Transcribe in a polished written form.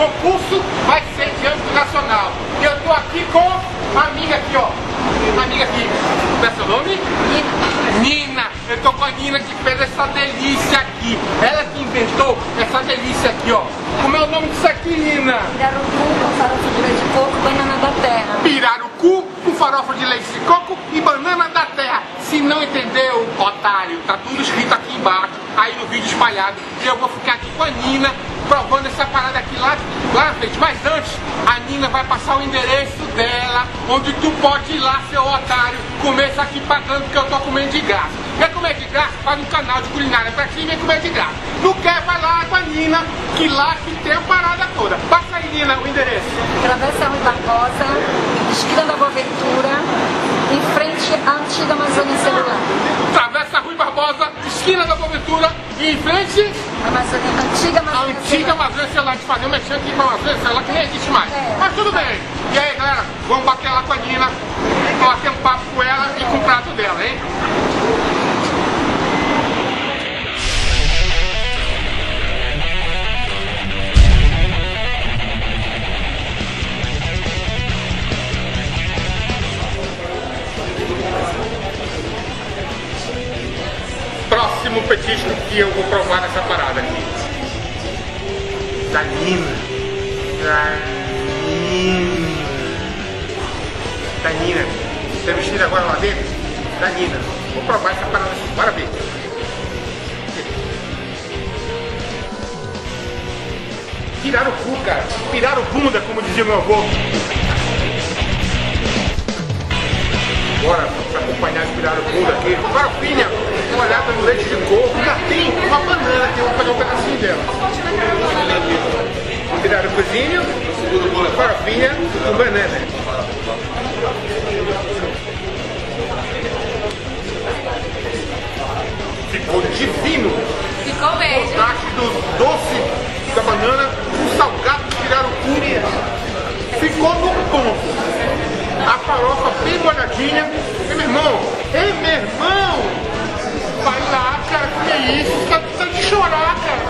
concurso vai ser de âmbito nacional. E eu tô aqui com a amiga aqui, ó. A amiga aqui, qual é seu nome? Nina. Eu tô com a Nina que fez essa delícia aqui. Ela que inventou essa delícia aqui, ó. Como é o nome disso aqui, Nina? Pirarucu com farofa de leite de coco, banana da terra. Pirarucu com farofa de leite de coco e banana da terra. Se não entendeu, otário, tá tudo escrito aqui embaixo, aí no vídeo espalhado. E eu vou ficar aqui com a Nina provando essa parada aqui lá na frente. Mas antes, a Nina vai passar o endereço dela, onde tu pode ir lá, seu otário, comer isso aqui pagando, porque eu tô comendo de graça. Quer comer de graça? Faz um canal de culinária pra ti e vem comer de graça. Não quer? Vai lá com a Nina, que lá que tem a parada toda. Passa aí, Nina, o endereço. Travessa Rui Barbosa, esquina da Boa Ventura, em frente à antiga Amazônia Celular. Travessa Rui Barbosa, esquina da Boa Ventura e em frente Antiga Amazônia Antiga Amazônia Celular. De fazer um mexer aqui com a Amazônia Celular que nem existe mais. Mas tudo bem. E aí, galera, vamos bater lá com a Nina, bater um papo com ela e com o prato dela, hein? Próximo petisco que eu vou provar nessa parada aqui. Da Nina. Da Nina. Tá vestido agora lá dentro? Da Nina. Vou provar essa parada aqui. Bora ver. Pirarucu, cara. Pirarubunda, como dizia meu avô. Bora acompanhar esse pirarucu aqui. Farofinha, uma olhada no leite de coco. Já tem uma banana aqui, eu vou pegar um pedacinho dela. Um pirarucuzinho, farofinha com banana. Ficou divino. Ficou mesmo. O contraste do doce da banana com o salgado do pirarucu. Ficou no ponto. A farofa bem molhadinha. Ei, meu irmão! Vai lá, cara, que é isso? Tá de chorar, cara.